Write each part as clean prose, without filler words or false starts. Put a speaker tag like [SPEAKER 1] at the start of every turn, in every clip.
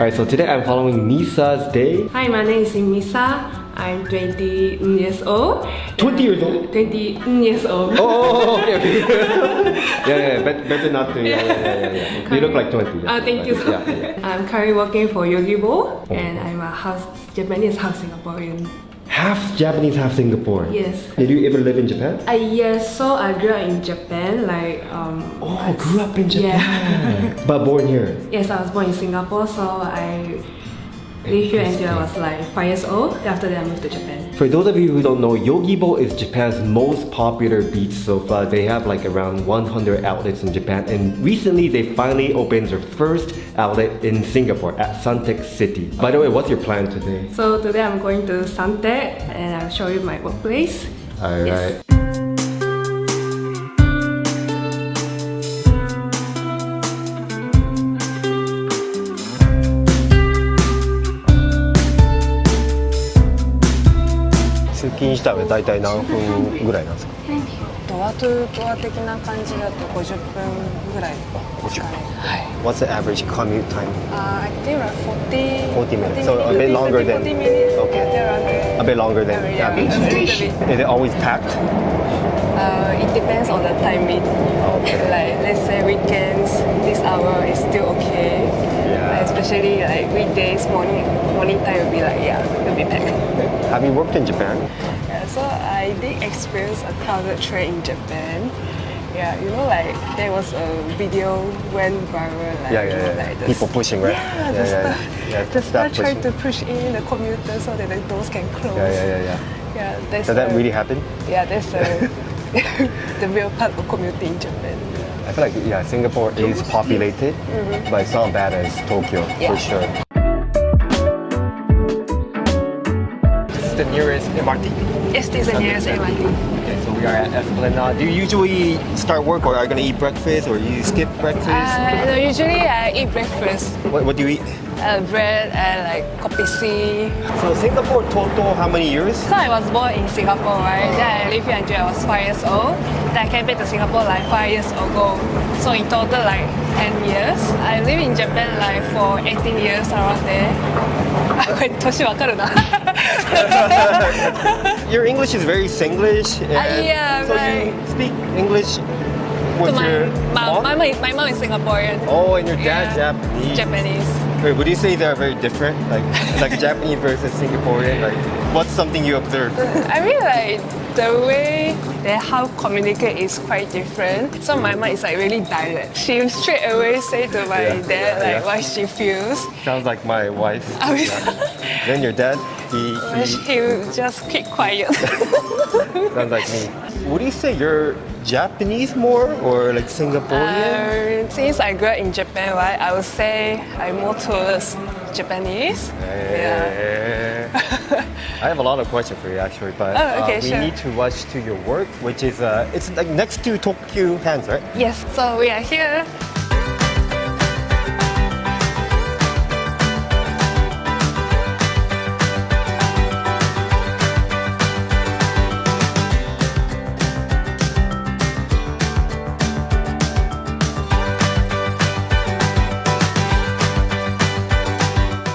[SPEAKER 1] Alright, so today I'm following Misa's day.
[SPEAKER 2] Hi, my name is Misa. I'm 20 years old.
[SPEAKER 1] 20 years old?
[SPEAKER 2] 20 years old.
[SPEAKER 1] Oh, okay. yeah, better not to. Yeah. You look like 20. Yeah.
[SPEAKER 2] Thank you.
[SPEAKER 1] Yeah.
[SPEAKER 2] I'm currently working for Yogibo, and I'm a Japanese half Singaporean.
[SPEAKER 1] Half Japanese, half Singapore.
[SPEAKER 2] Yes.
[SPEAKER 1] Did you ever live in Japan?
[SPEAKER 2] Yes, so I grew up in Japan,
[SPEAKER 1] Oh, grew up in Japan.
[SPEAKER 2] Yeah.
[SPEAKER 1] But born here.
[SPEAKER 2] Yes, I was born in Singapore, so I lived here until I was like 5 years old. After that, I moved to Japan.
[SPEAKER 1] For those of you who don't know, Yogibo is Japan's most popular beach sofa. They have like around 100 outlets in Japan, and recently they finally opened their first outlet in Singapore at Suntec City. By the way, what's your plan today?
[SPEAKER 2] So today I'm going to Suntec and I'll show you my workplace.
[SPEAKER 1] Alright.
[SPEAKER 2] Yes.
[SPEAKER 1] 通勤したら大体何分ぐらいなんですか？
[SPEAKER 2] ドアトゥドア的な感じだと50分ぐらいですかね。はい。
[SPEAKER 1] What's the average commute time?
[SPEAKER 2] I think around 40
[SPEAKER 1] minutes. So a bit longer than.
[SPEAKER 2] 40 minutes.
[SPEAKER 1] Okay.
[SPEAKER 2] Yeah, around there.
[SPEAKER 1] A bit longer than average.
[SPEAKER 2] A little bit.
[SPEAKER 1] Is it always packed?
[SPEAKER 2] It depends on the timing.
[SPEAKER 1] Okay.
[SPEAKER 2] Like let's say weekends, this hour is still okay.
[SPEAKER 1] Yeah.
[SPEAKER 2] Especially like weekdays, morning time will be like it'll be packed.
[SPEAKER 1] Have you worked in Japan?
[SPEAKER 2] Yeah, so I did experience a crowded train in Japan. Yeah, you know, like there was a video went viral. Like,
[SPEAKER 1] Yeah.
[SPEAKER 2] You know, like the
[SPEAKER 1] People pushing, right?
[SPEAKER 2] The staff trying to push in the commuter so that the doors can close.
[SPEAKER 1] Yeah.
[SPEAKER 2] Yeah, that's
[SPEAKER 1] Does that really happen?
[SPEAKER 2] Yeah, that's the real part of commuting in Japan.
[SPEAKER 1] I feel like Singapore is populated, but it's not bad as Tokyo for sure. This is the nearest MRT.
[SPEAKER 2] Yes, this is the nearest MRT.
[SPEAKER 1] Okay, so we are at Esplanade. Do you usually start work, or are you gonna eat breakfast, or you skip breakfast?
[SPEAKER 2] No, usually I eat breakfast.
[SPEAKER 1] What do you eat?
[SPEAKER 2] Bread and like kopi C.
[SPEAKER 1] So Singapore total, how many years?
[SPEAKER 2] So I was born in Singapore, right? Then I lived here until I was 5 years old. Then I came back to Singapore like 5 years ago. So in total like 10 years. I lived in Japan like for 18 years around there. 年わかるな。
[SPEAKER 1] Your English is very Singlish.
[SPEAKER 2] Yeah,
[SPEAKER 1] so
[SPEAKER 2] right.
[SPEAKER 1] you speak English with
[SPEAKER 2] So
[SPEAKER 1] your mom?
[SPEAKER 2] my mom is Singaporean.
[SPEAKER 1] Oh, and your dad
[SPEAKER 2] Yeah.
[SPEAKER 1] Japanese.
[SPEAKER 2] Japanese.
[SPEAKER 1] Wait, would you say they're very different? Like Japanese versus Singaporean? Like, what's something you observe?
[SPEAKER 2] I mean like the way they how communicate is quite different. So my mom is like really direct. She straight away say to my dad what she feels.
[SPEAKER 1] Sounds like my wife.
[SPEAKER 2] I mean,
[SPEAKER 1] Then your dad, he
[SPEAKER 2] he will just keep quiet.
[SPEAKER 1] sounds like me. Would you say you're Japanese more or like Singaporean?
[SPEAKER 2] Since I grew up in Japan, right, I would say I'm more towards Japanese. Yeah.
[SPEAKER 1] I have a lot of questions for you actually, but
[SPEAKER 2] okay,
[SPEAKER 1] we
[SPEAKER 2] sure.
[SPEAKER 1] need to rush to your work, which is it's like next to Tokyo Hands, right?
[SPEAKER 2] Yes, so we are here.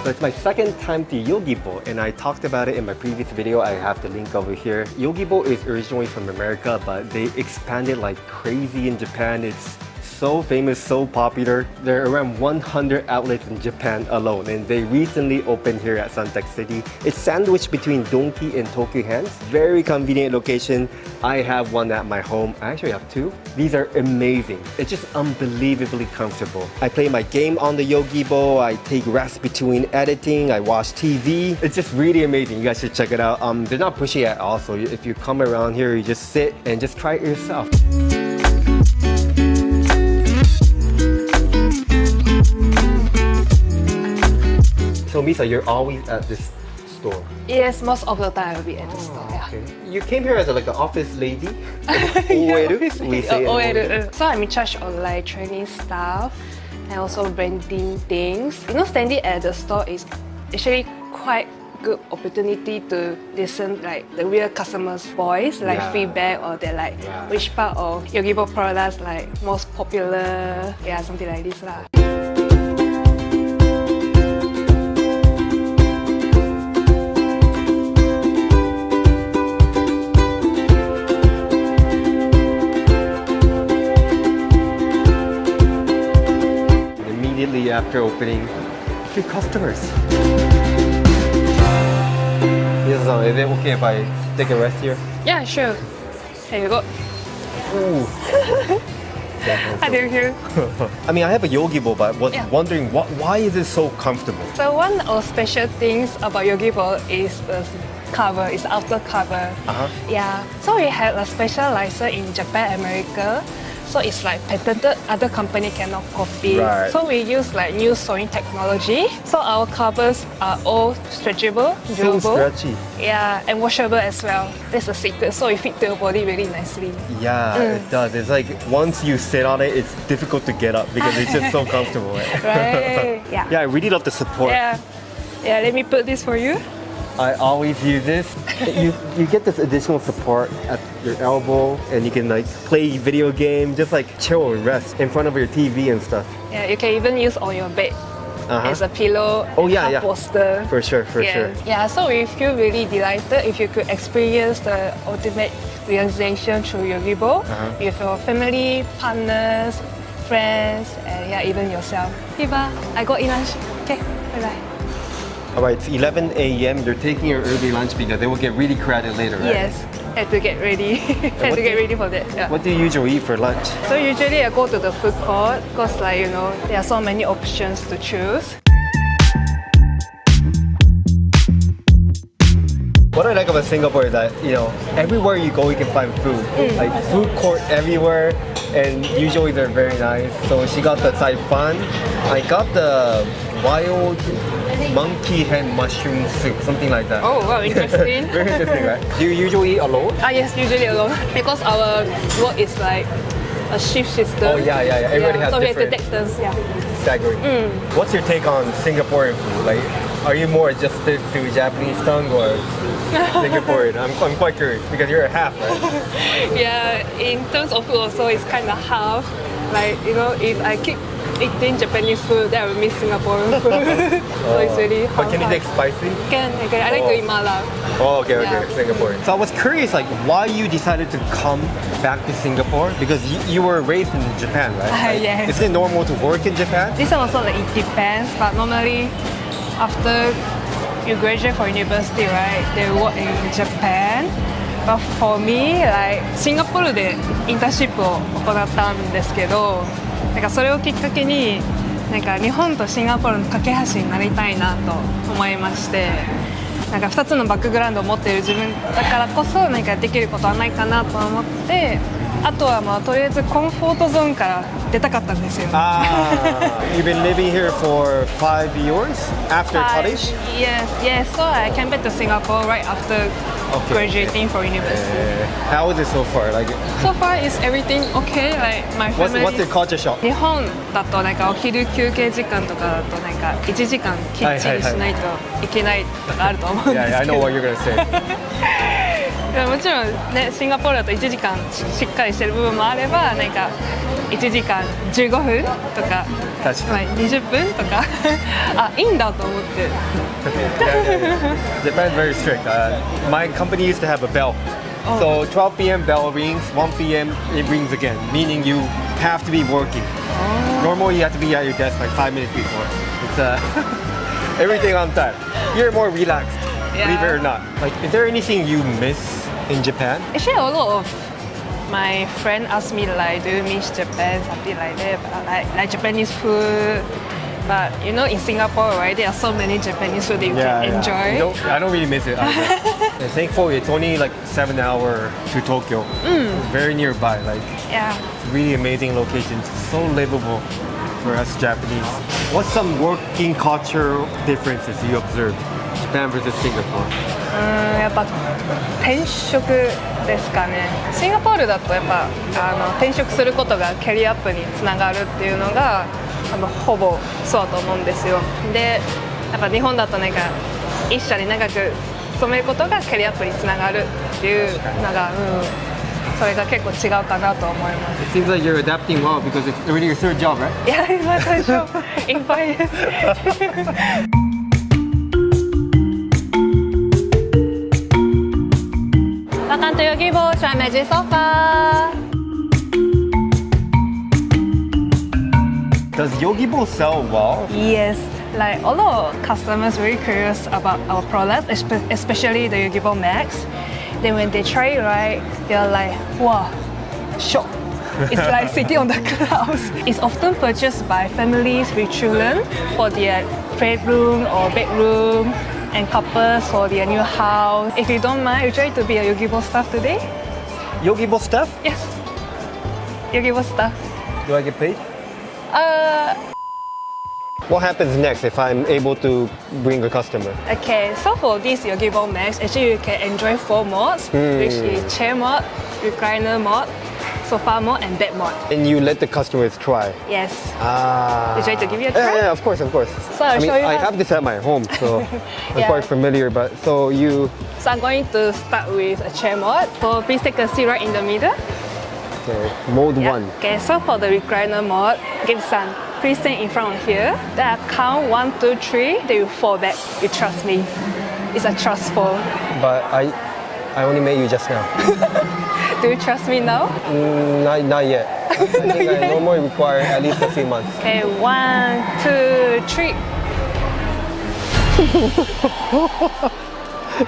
[SPEAKER 1] So it's my second time to Yogibo, and I talked about it in my previous video. I have the link over here. Yogibo is originally from America, but they expanded like crazy in Japan. It's so famous, so popular. There are around 100 outlets in Japan alone, and they recently opened here at Suntec City. It's sandwiched between Donki and Tokyo Hands. Very convenient location. I have one at my home. I actually have two. These are amazing. It's just unbelievably comfortable. I play my game on the Yogibo. I take rest between editing. I watch TV. It's just really amazing. You guys should check it out. They're not pushy at all. So if you come around here, you just sit and just try it yourself. So Misa, you're always at this store?
[SPEAKER 2] Yes, most of the time I will be at the store.
[SPEAKER 1] Okay. You came here as like an office lady? Oeru, we say it.
[SPEAKER 2] So I'm in charge of like training staff and also branding things. You know, standing at the store is actually quite good opportunity to listen like the real customer's voice, like feedback or they like which part of Yogibo products like most popular, something like this lah.
[SPEAKER 1] happy after opening. Good customers. Misa-san, is it okay if I take a rest here?
[SPEAKER 2] Yeah, sure. Here you go.
[SPEAKER 1] Ooh.
[SPEAKER 2] Hi there, here.
[SPEAKER 1] I mean, I have a Yogibo, but I was
[SPEAKER 2] Yeah.
[SPEAKER 1] wondering why is it so comfortable?
[SPEAKER 2] So one of special things about Yogibo is the cover, is outer cover.
[SPEAKER 1] Uh-huh.
[SPEAKER 2] Yeah. So we have a special license in Japan, America. So it's like patented, other company cannot copy.
[SPEAKER 1] Right.
[SPEAKER 2] So we use like new sewing technology. So our covers are all stretchable,
[SPEAKER 1] So
[SPEAKER 2] durable.
[SPEAKER 1] stretchy.
[SPEAKER 2] Yeah, and washable as well. That's the secret. So it fits to your body really nicely.
[SPEAKER 1] Yeah, it does. It's like once you sit on it, it's difficult to get up because it's just so comfortable.
[SPEAKER 2] Right? Yeah.
[SPEAKER 1] Yeah, I really love the support.
[SPEAKER 2] Yeah. Yeah, let me put this for you.
[SPEAKER 1] I always use this. You get this additional support at your elbow, and you can like play video game, just like chill and rest in front of your TV and stuff.
[SPEAKER 2] Yeah, you can even use on your bed as a pillow.
[SPEAKER 1] Oh, yeah,
[SPEAKER 2] and
[SPEAKER 1] yeah.
[SPEAKER 2] Poster.
[SPEAKER 1] For sure, for sure.
[SPEAKER 2] Yeah, so we feel really delighted if you could experience the ultimate relaxation through Yogibo with your family, partners, friends, and yeah, even yourself. Viva, I go eat lunch. Okay, bye bye.
[SPEAKER 1] All right, it's 11 a.m. They're taking your early lunch because they will get really crowded later, right?
[SPEAKER 2] Yes, had to get ready. Had
[SPEAKER 1] what
[SPEAKER 2] to get
[SPEAKER 1] do-
[SPEAKER 2] ready for that. Yeah.
[SPEAKER 1] What do you usually eat for lunch?
[SPEAKER 2] So usually I go to the food court because like, you know, there are so many options to choose.
[SPEAKER 1] What I like about Singapore is that, you know, everywhere you go, you can find food. Like food court everywhere, and usually they're very nice. So she got the Saifan. I got the wild monkey head mushroom soup, something like that.
[SPEAKER 2] Oh wow, interesting.
[SPEAKER 1] Very interesting, right? Do you usually eat alone?
[SPEAKER 2] Yes, usually alone because our work is like a shift system.
[SPEAKER 1] Oh yeah. Everybody has
[SPEAKER 2] so
[SPEAKER 1] different
[SPEAKER 2] we have to take turns. Yeah.
[SPEAKER 1] staggering. What's your take on Singaporean food? Like, are you more adjusted to Japanese tongue or Singaporean? I'm quite curious because you're a half, right?
[SPEAKER 2] Yeah. In terms of food also, it's kind of half. Like you know, if I keep eating Japanese food, then I will miss Singaporean food. So it's really hard.
[SPEAKER 1] But can you take spicy?
[SPEAKER 2] Can. I like to eat mala.
[SPEAKER 1] Oh, okay,
[SPEAKER 2] Yeah.
[SPEAKER 1] Singaporean. So I was curious, like, why you decided to come back to Singapore? Because you were raised in Japan, right?
[SPEAKER 2] Yes.
[SPEAKER 1] Is it normal to work in Japan?
[SPEAKER 2] This one also like it depends, but normally after you graduate from university, right, they work in Japan. But for me, like シンガポールでインターンシップを行ったんですけど、なんかそれをきっかけに、なんか日本とシンガポールの架け橋になりたいなと思いまして、なんか2つのバックグラウンドを持っている自分だからこそ何かできることはないかなと思って、あとはまあとりあえずコンフォートゾーンから出たかったんですよ。
[SPEAKER 1] You've been living here for 5 years after college?
[SPEAKER 2] Yes. So I came back to Singapore right after graduating from university.
[SPEAKER 1] How is it so far? Like,
[SPEAKER 2] So far is everything okay? Like my family.
[SPEAKER 1] what's your culture shock?
[SPEAKER 2] 日本だとなんかお昼休憩時間とかだとなんか1時間きっちりしないといけないとかあると思うんですけど。
[SPEAKER 1] Yeah, I know what you're gonna say.
[SPEAKER 2] いやもちろんねシンガポールだと1時間しっかりしてる部分もあればなんか1時間15分とか
[SPEAKER 1] 確かに
[SPEAKER 2] まあ20分とかあいいんだと思って。
[SPEAKER 1] Japan's very strict. My company used to have a bell. So 12 p.m. bell rings, 1 p.m. it rings again, meaning you have to be working. Normally you have to be at your desk like 5 minutes before. It's everything on time. You're more relaxed, believe it or not. Like, is there anything you miss in Japan?
[SPEAKER 2] Actually, a lot of my friend asked me like, do you miss Japan, something like that, but like Japanese food. But you know, in Singapore, right, there are so many Japanese food that you can enjoy.
[SPEAKER 1] No, I don't really miss it either. And thankfully, it's only like 7 hours to Tokyo. Very nearby. Like,
[SPEAKER 2] Yeah.
[SPEAKER 1] really amazing locations. So livable for us Japanese. What's some working culture differences you observed? Japan versus Singapore.
[SPEAKER 2] やっぱ転職ですかね。シンガポールだとやっぱ転職することがキャリアアップにつながるっていうのがほぼそうだと思うんですよ。で、やっぱ日本だとなんか一社に長く勤めることがキャリアアップにつながるっていうのが、それが結構違うかなと思います。
[SPEAKER 1] It seems like you're adapting well because it's already your third job, right?
[SPEAKER 2] いや、今最初いっぱいです。Welcome to Yogibo, try magic sofa.
[SPEAKER 1] Does Does Yogibo sell well?
[SPEAKER 2] Yes, like a lot of customers very curious about our products, especially the Yogibo Max. Then when they try it, right, they're like, wow, shocked. It's like sitting on the clouds. It's often purchased by families with children for their bedroom or bedroom, and couples for their new house. If you don't mind, would you like to be a Yogibo staff today?
[SPEAKER 1] Yogibo staff?
[SPEAKER 2] Yes. Yogibo staff.
[SPEAKER 1] Do I get paid? What happens next if I'm able to bring a customer?
[SPEAKER 2] Okay, so for this Yogibo Max, actually you can enjoy 4 mods, which is chair mod, recliner mod, sofa mod, and bed mod.
[SPEAKER 1] And you let the customers try?
[SPEAKER 2] Yes.
[SPEAKER 1] Ah.
[SPEAKER 2] Would you like to give you a try?
[SPEAKER 1] Yeah, of course.
[SPEAKER 2] So I'll show you
[SPEAKER 1] I
[SPEAKER 2] how.
[SPEAKER 1] have this at my home, so I'm
[SPEAKER 2] Yeah.
[SPEAKER 1] quite familiar. But so
[SPEAKER 2] I'm going to start with a chair mod. So please take a seat right in the middle.
[SPEAKER 1] okay, mode
[SPEAKER 2] Yeah.
[SPEAKER 1] 1.
[SPEAKER 2] Okay, so for the recliner mod, give Sun. Please stand in front of here. Then I count 1, 2, 3. They will fall back. You trust me. It's a trust fall.
[SPEAKER 1] But I only met you just now.
[SPEAKER 2] Do you trust me now?
[SPEAKER 1] Not yet. I think I normally require at least a few months.
[SPEAKER 2] Okay, 1, 2, 3.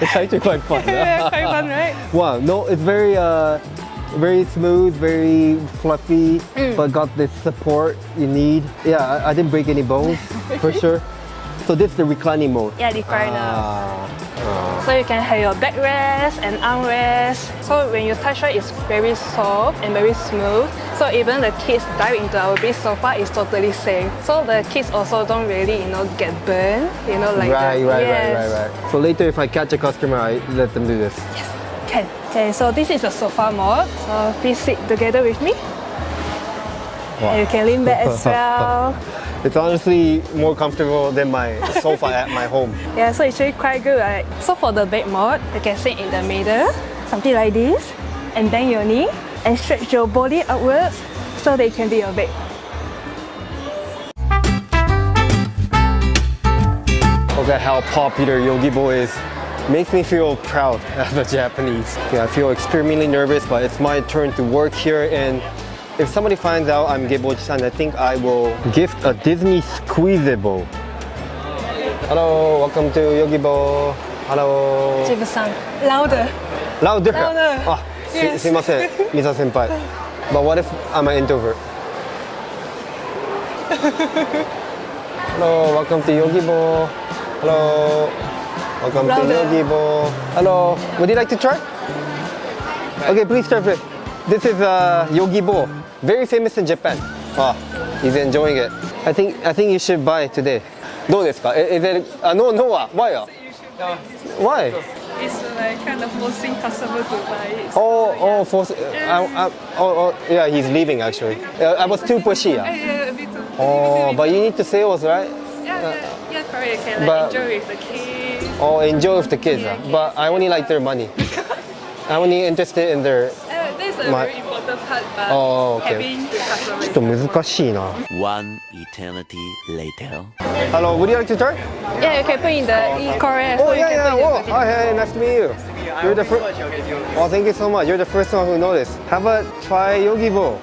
[SPEAKER 1] It's actually quite fun.
[SPEAKER 2] Yeah, quite fun, right?
[SPEAKER 1] Wow, no, it's very smooth, very fluffy, but got this support you need. Yeah, I didn't break any bones, for sure. So this is the reclining mode.
[SPEAKER 2] Yeah, recliner. So you can have your backrest and armrest. So when you touch it, it's very soft and very smooth. So even the kids dive into our big sofa, it's totally safe. So the kids also don't really, get burned, like that.
[SPEAKER 1] Right. So later if I catch a customer, I let them do this.
[SPEAKER 2] Can. Okay, so this is a sofa mode. So please sit together with me.
[SPEAKER 1] Wow.
[SPEAKER 2] And you can lean back as well.
[SPEAKER 1] It's honestly more comfortable than my sofa at my home.
[SPEAKER 2] Yeah, so it's really quite good, right? So for the bed mode, you can sit in the middle, something like this, and bend your knee and stretch your body upwards so that it can be your bed.
[SPEAKER 1] Look at how popular Yogibo is. Makes me feel proud as a Japanese. Yeah, I feel extremely nervous, but it's my turn to work here, and if somebody finds out I'm Yogibo Ojisan, I think I will gift a Disney squeezable. Hello, welcome to Yogibo. Hello.
[SPEAKER 2] Jibu-san, louder.
[SPEAKER 1] Louder.
[SPEAKER 2] Louder.
[SPEAKER 1] Ah,
[SPEAKER 2] Yes.
[SPEAKER 1] すいません, Misa senpai. But what if I'm an introvert? Hello, welcome to Yogibo. Hello. Welcome to
[SPEAKER 2] Louder.
[SPEAKER 1] Yogibo. Hello. Would you like to try? Okay, please try it. This is Yogibo, very famous in Japan. Ah, he's enjoying it. I think you should buy it today. どうですか? Is it? No, why? Why?
[SPEAKER 2] It's like kind of forcing customer to buy it.
[SPEAKER 1] Yeah, he's leaving actually. I was too pushy.
[SPEAKER 2] Yeah, a bit too.
[SPEAKER 1] Oh, but you need to sales, right?
[SPEAKER 2] Yeah, correct. You can
[SPEAKER 1] But-
[SPEAKER 2] enjoy with the kids.
[SPEAKER 1] Oh, enjoy with the kids. But I only like their money. I'm only interested in their.
[SPEAKER 2] That's a
[SPEAKER 1] My-
[SPEAKER 2] very important part, but
[SPEAKER 1] Oh, okay.
[SPEAKER 2] having the customer.
[SPEAKER 1] ちょっと難しいな.
[SPEAKER 3] One eternity later.
[SPEAKER 1] Hello, would you like to try?
[SPEAKER 2] Yeah, you can put in the correct.
[SPEAKER 1] Oh
[SPEAKER 2] so you
[SPEAKER 1] yeah,
[SPEAKER 2] can
[SPEAKER 1] yeah.
[SPEAKER 2] put in
[SPEAKER 1] Oh,
[SPEAKER 2] the
[SPEAKER 1] hi, nice to meet you. You're the first. Oh, thank you so much. You're the first one who noticed. How about try Yogibo?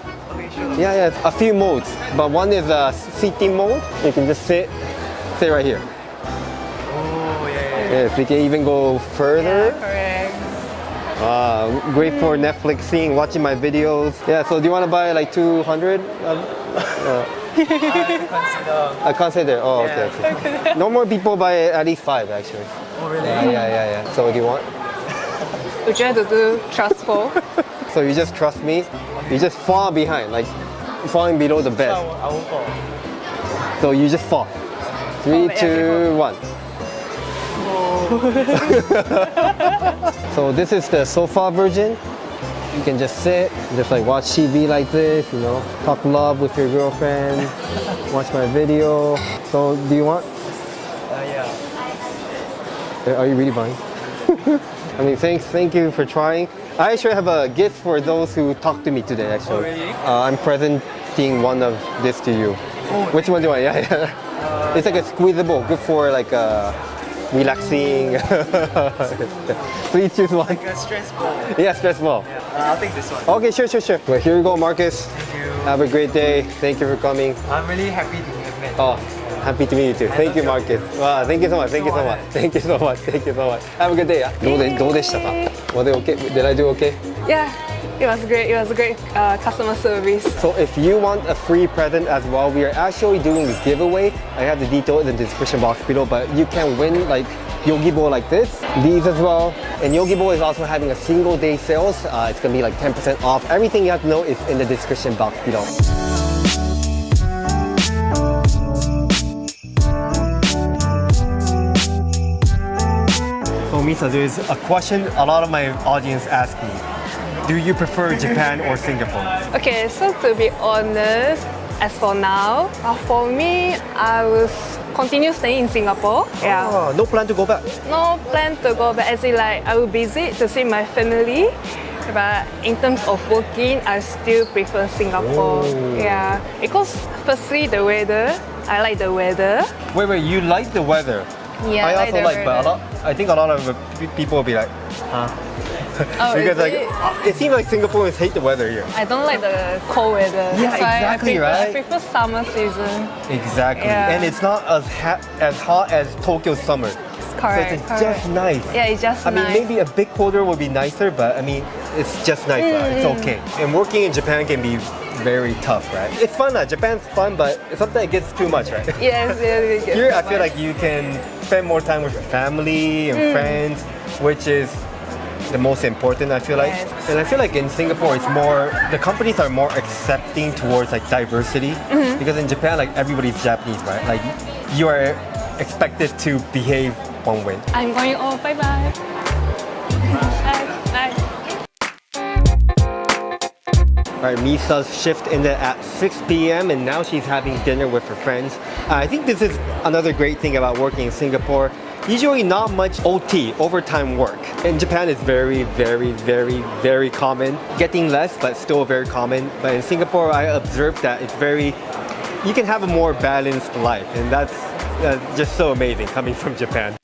[SPEAKER 1] Yeah, a few modes, but one is a seating mode. You can just sit right here.
[SPEAKER 4] Oh, yeah.
[SPEAKER 1] Yes, we can even go further.
[SPEAKER 2] correct.
[SPEAKER 1] Great for Netflixing, watching my videos. Yeah, so do you want to buy like 200? I consider. Oh, okay. No more people buy at least 5 actually.
[SPEAKER 4] Oh, really?
[SPEAKER 1] Yeah. So do you want?
[SPEAKER 2] Would you like to do trustful?
[SPEAKER 1] So you just trust me? You just fall behind, like falling below the bed.
[SPEAKER 4] I won't fall.
[SPEAKER 1] So you just fall. 3,
[SPEAKER 2] yeah,
[SPEAKER 1] 2, 1. So this is the sofa version. You can just sit, just like watch TV like this, talk love with your girlfriend, watch my video. So do you want?
[SPEAKER 4] Yeah.
[SPEAKER 1] Are you really buying? I mean, thank you for trying. I actually have a gift for those who talked to me today. Actually,
[SPEAKER 4] Oh, really?
[SPEAKER 1] I'm presenting one of this to you.
[SPEAKER 4] Oh,
[SPEAKER 1] Which one do you want? Yeah. It's like a squeezable, good for like relaxing. Please choose one.
[SPEAKER 4] Like a stress ball.
[SPEAKER 1] Yeah, stress ball.
[SPEAKER 4] I'll take this one.
[SPEAKER 1] Okay, sure. Well, here you go, Marcus.
[SPEAKER 4] Thank you.
[SPEAKER 1] Have a great day. Thank you for coming.
[SPEAKER 4] I'm really happy to have met.
[SPEAKER 1] Oh, happy to meet you too. Thank you,
[SPEAKER 4] love
[SPEAKER 1] Marcus. Wow, thank you so much. Thank you so much. Thank you so much. Thank you so much. Have a good day. どうでしたか? Was it okay? Did I do okay?
[SPEAKER 2] Yeah, it was great. It was a great customer service.
[SPEAKER 1] So if you want a free present as well, we are actually doing a giveaway. I have the details in the description box below, but you can win like Yogibo like this, these as well. And Yogibo is also having a single day sales. It's gonna be like 10% off. Everything you have to know is in the description box below. So Misa, there's a question a lot of my audience ask me. Do you prefer Japan or Singapore?
[SPEAKER 2] Okay, so to be honest, as for now, for me, I will continue staying in Singapore. Yeah.
[SPEAKER 1] Oh, no plan to go back.
[SPEAKER 2] No plan to go back, as in like I will visit to see my family. But in terms of working, I still prefer Singapore.
[SPEAKER 1] Oh.
[SPEAKER 2] Yeah, because firstly the weather, I like the weather.
[SPEAKER 1] Wait, you like the weather?
[SPEAKER 2] Yeah,
[SPEAKER 1] I
[SPEAKER 2] I
[SPEAKER 1] also
[SPEAKER 2] like the
[SPEAKER 1] but I think a lot of people will be like, huh?
[SPEAKER 2] Oh,
[SPEAKER 1] Because
[SPEAKER 2] is
[SPEAKER 1] like
[SPEAKER 2] it?
[SPEAKER 1] it seems like Singaporeans hate the weather here.
[SPEAKER 2] I don't like the cold weather.
[SPEAKER 1] Yeah,
[SPEAKER 2] That's why
[SPEAKER 1] exactly,
[SPEAKER 2] I
[SPEAKER 1] right?
[SPEAKER 2] prefer summer season.
[SPEAKER 1] Exactly,
[SPEAKER 2] Yeah.
[SPEAKER 1] and it's not as hot as Tokyo summer.
[SPEAKER 2] Correct.
[SPEAKER 1] So it's
[SPEAKER 2] correct.
[SPEAKER 1] just nice.
[SPEAKER 2] Yeah, it's just
[SPEAKER 1] I mean,
[SPEAKER 2] nice.
[SPEAKER 1] maybe a bit colder would be nicer, but I mean, it's just nice. It's okay. And working in Japan can be very tough, right? It's fun. Japan's fun, but sometimes it gets too much, right?
[SPEAKER 2] Yes, yes, yes.
[SPEAKER 1] Here, I feel like you can spend more time with your family and friends, which is the most important, I feel like.
[SPEAKER 2] Yes.
[SPEAKER 1] And I feel like in Singapore, it's more, the companies are more accepting towards like diversity. Because in Japan, like everybody's Japanese, right? Like you are expected to behave one way.
[SPEAKER 2] I'm going. Oh, bye bye. Bye.
[SPEAKER 1] All right, Misa's shift ended at 6 p.m. and now she's having dinner with her friends. I think this is another great thing about working in Singapore. Usually not much OT, overtime work. In Japan, it's very, very, very, very common. Getting less, but still very common. But in Singapore, I observed that it's very, you can have a more balanced life. And that's just so amazing coming from Japan.